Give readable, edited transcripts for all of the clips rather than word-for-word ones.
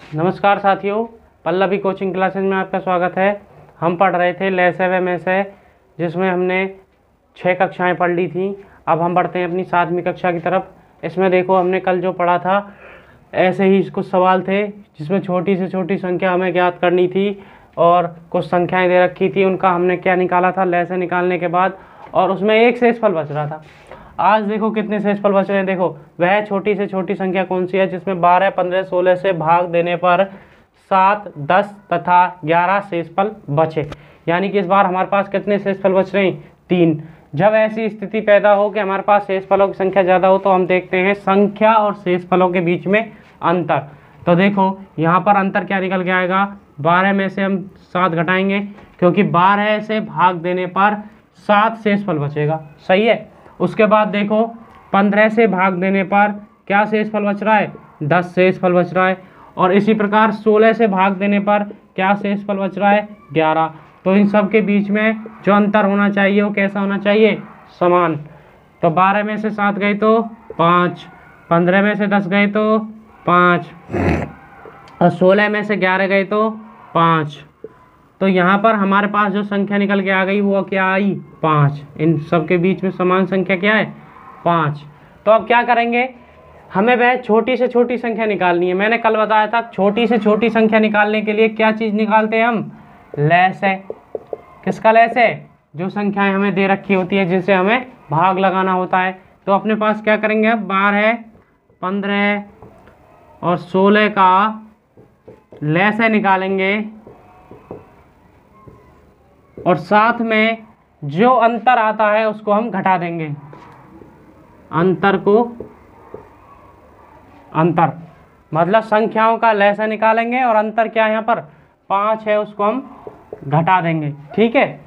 नमस्कार साथियों, Pallavi coaching classes में आपका स्वागत है। हम पढ़ रहे थे लेस है व मैस है, जिसमें हमने 6 कक्षाएं पढ़ ली थी। अब हम बढ़ते हैं अपनी 7वीं कक्षा की तरफ। इसमें देखो, हमने कल जो पढ़ा था ऐसे ही कुछ सवाल थे जिसमें छोटी से छोटी संख्या हमें ज्ञात करनी थी और कुछ संख्याएं दे रखी थी, उनका हमने क्या निकाला था लेस है निकालने के बाद, और उसमें एक शेषफल बच रहा था। आज देखो कितने शेषफल बच रहे हैं। देखो, वह छोटी से छोटी संख्या कौन सी है जिसमें 12, 15, 16 से भाग देने पर 7, 10 तथा 11 शेषफल बचे। यानी कि इस बार हमारे पास कितने शेषफल बच रहे हैं? 3। जब ऐसी स्थिति पैदा हो कि हमारे पास शेषफलों की संख्या ज़्यादा हो तो हम देखते हैं संख्या और शेषफलों के बीच में अंतर। तो देखो यहाँ पर अंतर क्या निकल के आएगा। 12 में से हम 7 घटाएंगे क्योंकि 12 से भाग देने पर 7 शेषफल बचेगा। सही है। उसके बाद देखो 15 से भाग देने पर क्या शेषफल बच रहा है? 10 शेषफल बच रहा है। और इसी प्रकार 16 से भाग देने पर क्या शेषफल बच रहा है? 11। तो इन सब के बीच में जो अंतर होना चाहिए वो कैसा होना चाहिए? समान। तो 12 में से 7 गए तो 5, 15 में से 10 गए तो 5 और 16 में से 11 गए तो 5। तो यहाँ पर हमारे पास जो संख्या निकल के आ गई वो क्या आई? 5। इन सब के बीच में समान संख्या क्या है? 5। तो अब क्या करेंगे, हमें वह छोटी से छोटी संख्या निकालनी है। मैंने कल बताया था छोटी से छोटी संख्या निकालने के लिए क्या चीज़ निकालते हैं हम? लेस है। किसका लेस है? जो संख्याएं हमें दे रखी होती है जिनसे हमें भाग लगाना होता है। तो अपने पास क्या करेंगे अब? 12, 15 और 16 का लेस है निकालेंगे और साथ में जो अंतर आता है उसको हम घटा देंगे। अंतर मतलब संख्याओं का लेस निकालेंगे और अंतर क्या है यहाँ पर? 5 है, उसको हम घटा देंगे। ठीक है।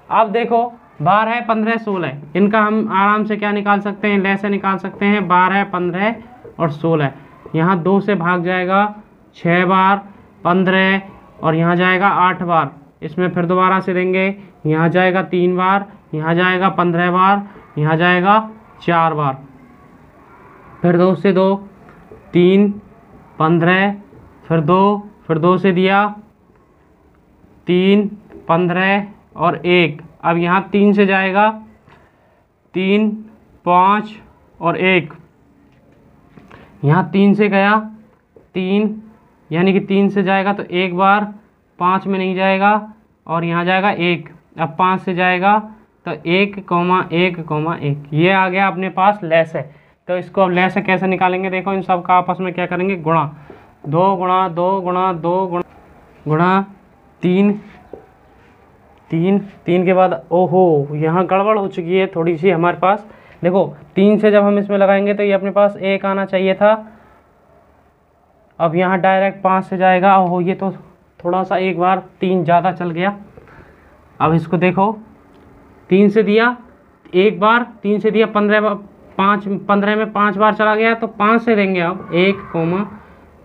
अब देखो 12, 15, 16 इनका हम आराम से क्या निकाल सकते हैं? लेस निकाल सकते हैं। 12, 15 और 16 यहाँ 2 से भाग जाएगा 6 बार, 15 और यहाँ जाएगा 8 बार। इसमें फिर दोबारा से देंगे, यहाँ जाएगा 3 बार, यहाँ जाएगा 15 बार, यहाँ जाएगा 4 बार। फिर 2 से 2, 3, 15, फिर 2 से दिया 3, 15 और 1। अब यहाँ 3 से जाएगा 3, 5 और 1। यहाँ 3 से गया 3, यानी कि 3 से जाएगा तो 1 बार, 5 में नहीं जाएगा और यहाँ जाएगा 1। अब 5 से जाएगा तो 1, 1, 1 ये आ गया अपने पास लेस है। तो इसको अब लेस है कैसे निकालेंगे? देखो इन सब का आपस में क्या करेंगे? गुणा। 2 गुणा 2 गुणा 2 गुणा 3 के बाद ओहो यहाँ गड़बड़ हो चुकी है थोड़ी सी हमारे पास। देखो 3 से जब हम इसमें लगाएंगे तो ये अपने पास 1 आना चाहिए था। अब यहाँ डायरेक्ट 5 से जाएगा। ओहो ये तो थोड़ा सा एक बार 3 ज़्यादा चल गया। अब इसको देखो 3 से दिया 1 बार, 3 से दिया 15 में 5 बार चला गया तो 5 से देंगे अब 1,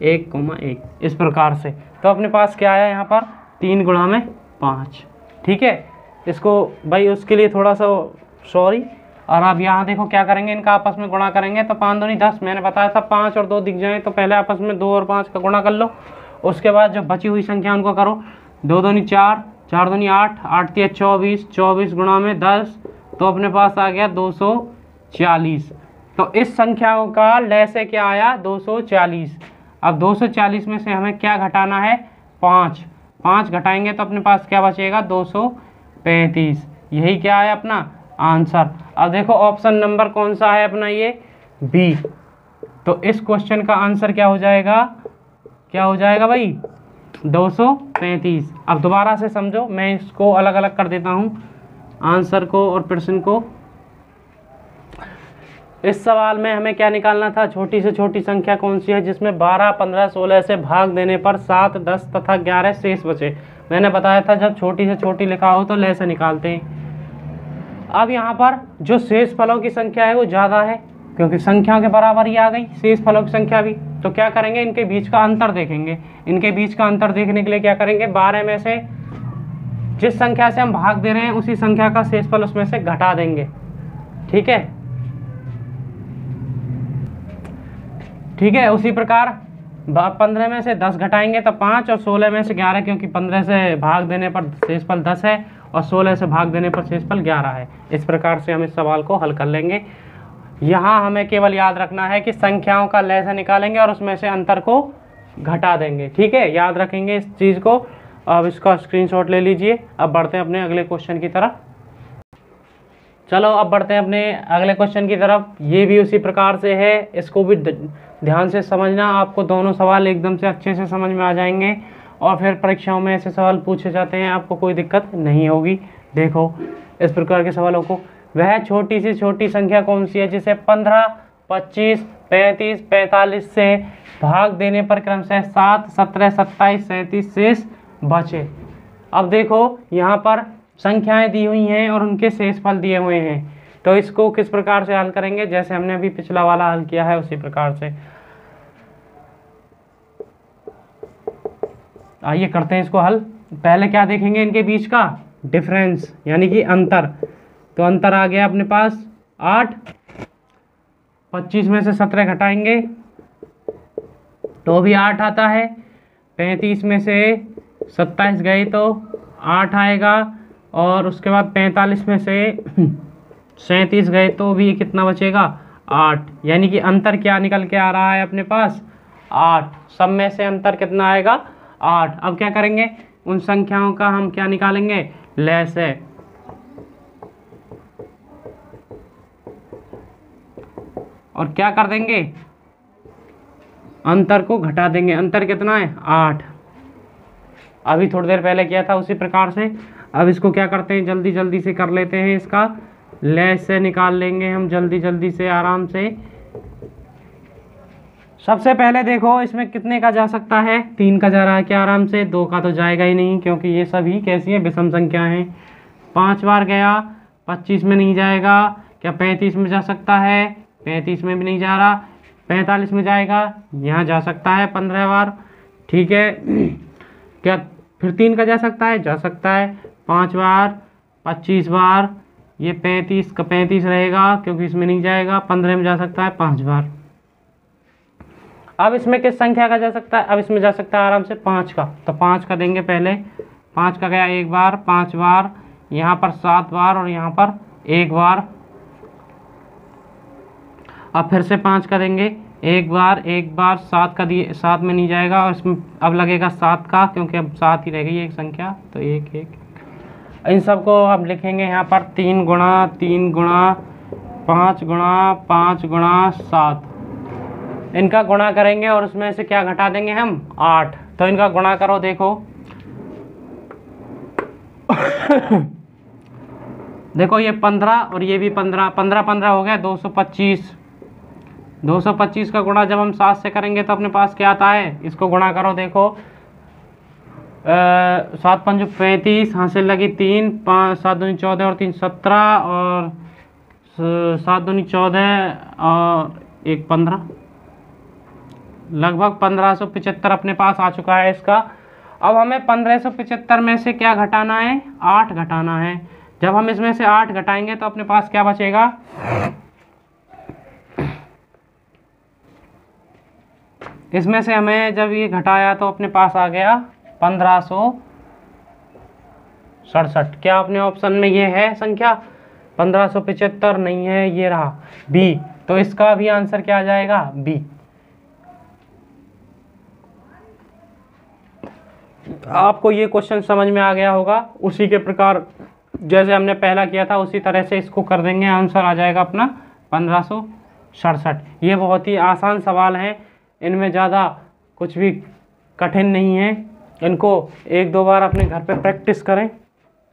1, इस प्रकार से। तो अपने पास क्या आया यहाँ पर? 3 गुणा में 5। ठीक है। इसको भाई उसके लिए थोड़ा सा सॉरी। और अब यहाँ देखो क्या करेंगे, इनका आपस में गुणा करेंगे तो 5 दूनी 10। मैंने बताया था 5 और 2 दिख जाए तो पहले आपस में 2 और 5 का गुणा कर लो। उसके बाद जो बची हुई संख्या उनको करो। 2 दूनी 4, 4 दूनी 8, 8 तिया 24, 24 गुणा में 10 तो अपने पास आ गया 240। तो इस संख्याओं का लेस है क्या आया? 240। अब 240 में से हमें क्या घटाना है? 5 घटाएंगे तो अपने पास क्या बचेगा? 235। यही क्या है अपना आंसर। अब देखो ऑप्शन नंबर कौन सा है अपना? ये बी। तो इस क्वेश्चन का आंसर क्या हो जाएगा? क्या हो जाएगा भाई? 235। अब दोबारा से समझो, मैं इसको अलग अलग कर देता हूँ आंसर को और प्रश्न को। इस सवाल में हमें क्या निकालना था? छोटी से छोटी संख्या कौन सी है जिसमें 12, 15, 16 से भाग देने पर 7, 10 तथा 11 शेष बचे। मैंने बताया था जब छोटी से छोटी लिखा हो तो लेस निकालते हैं। अब यहाँ पर जो शेष फलों की संख्या है वो ज़्यादा है क्योंकि संख्याओं के बराबर ही आ गई शेष फलों की संख्या भी। तो क्या करेंगे? इनके बीच का अंतर देखेंगे। इनके बीच का अंतर देखने के लिए क्या करेंगे? 12 में से जिस संख्या से हम भाग दे रहे हैं उसी संख्या का शेषफल उसमें से घटा देंगे। ठीक है। उसी प्रकार 15 में से 10 घटाएंगे तो 5, और 16 में से 11, क्योंकि 15 से भाग देने पर शेषफल 10 है और 16 से भाग देने पर शेषफल 11 है। इस प्रकार से हम इस सवाल को हल कर लेंगे। यहाँ हमें केवल याद रखना है कि संख्याओं का लहज़ा निकालेंगे और उसमें से अंतर को घटा देंगे। ठीक है, याद रखेंगे इस चीज़ को। अब इसका स्क्रीनशॉट ले लीजिए। अब बढ़ते हैं अपने अगले क्वेश्चन की तरफ। चलो अब बढ़ते हैं अपने अगले क्वेश्चन की तरफ। ये भी उसी प्रकार से है, इसको भी ध्यान से समझना। आपको दोनों सवाल एकदम से अच्छे से समझ में आ जाएंगे और फिर परीक्षाओं में ऐसे सवाल पूछे जाते हैं, आपको कोई दिक्कत नहीं होगी। देखो इस प्रकार के सवालों को, वह छोटी से छोटी संख्या कौन सी है जिसे 15, 25, 35, 45 से भाग देने पर क्रमशः 7, 17, 27, 37 शेष बचे। अब देखो यहाँ पर संख्याएं दी हुई हैं और उनके शेषफल दिए हुए हैं, तो इसको किस प्रकार से हल करेंगे, जैसे हमने अभी पिछला वाला हल किया है उसी प्रकार से। आइए करते हैं इसको हल। पहले क्या देखेंगे, इनके बीच का डिफरेंस यानी कि अंतर। तो अंतर आ गया अपने पास 8, 25 में से 17 घटाएंगे तो भी 8 आता है, 35 में से 27 गए तो 8 आएगा, और उसके बाद 45 में से 37 गए तो भी कितना बचेगा, 8। यानी कि अंतर क्या निकल के आ रहा है अपने पास, 8। सब में से अंतर कितना आएगा, 8। अब क्या करेंगे, उन संख्याओं का हम क्या निकालेंगे, लहज़ है। और क्या कर देंगे, अंतर को घटा देंगे। अंतर कितना है, 8। अभी थोड़ी देर पहले किया था उसी प्रकार से। अब इसको क्या करते हैं, जल्दी जल्दी से कर लेते हैं, इसका लहज़ से निकाल लेंगे हम जल्दी जल्दी से आराम से। सबसे पहले देखो इसमें कितने का जा सकता है, 3 का जा रहा है क्या आराम से, 2 का तो जाएगा ही नहीं क्योंकि ये सभी कैसी है, विषम संख्या हैं। 5 बार गया, 25 में नहीं जाएगा। क्या 35 में जा सकता है, 35 में भी नहीं जा रहा। 45 में जाएगा, यहाँ जा सकता है 15 बार। ठीक है, क्या फिर 3 का जा सकता है, जा सकता है 5 बार, 25 बार। ये 35 का 35 रहेगा क्योंकि इसमें नहीं जाएगा। 15 में जा सकता है 5 बार। अब इसमें किस संख्या का जा सकता है, अब इसमें जा सकता है आराम से 5 का। तो 5 का देंगे पहले, 5 का गया 1 बार, 5 बार, यहाँ पर 7 बार और यहाँ पर 1 बार। अब फिर से 5 का देंगे, 1 बार 1 बार, 7 का दिए, 7 में नहीं जाएगा और इसमें अब लगेगा 7 का, क्योंकि अब 7 ही रह गई एक संख्या, तो 1 1। इन सबको अब लिखेंगे यहाँ पर 3 गुणा 3 गुणा 5 गुणा 5 गुणा 7। इनका गुणा करेंगे और उसमें से क्या घटा देंगे हम, 8। तो इनका गुणा करो, देखो देखो ये 15 और ये भी 15, 15 15 हो गया 225। 225 का गुणा जब हम 7 से करेंगे तो अपने पास क्या आता है, इसको गुणा करो। देखो 7 5 35, हासिल लगी 3, 5 7 दूनी 14 और 3 17 और 7 दूनी 14 और 1 15, लगभग 1575 अपने पास आ चुका है इसका। अब हमें 1575 में से क्या घटाना है, 8 घटाना है। जब हम इसमें से 8 घटाएंगे तो अपने पास क्या बचेगा, इसमें से हमें जब ये घटाया तो अपने पास आ गया 1567। क्या अपने ऑप्शन में ये है संख्या, 1575 नहीं है, ये रहा बी। तो इसका भी आंसर क्या आ जाएगा, बी। आपको ये क्वेश्चन समझ में आ गया होगा। उसी के प्रकार जैसे हमने पहला किया था उसी तरह से इसको कर देंगे, आंसर आ जाएगा अपना 1567। ये बहुत ही आसान सवाल हैं, इनमें ज़्यादा कुछ भी कठिन नहीं है। इनको 1-2 बार अपने घर पे प्रैक्टिस करें।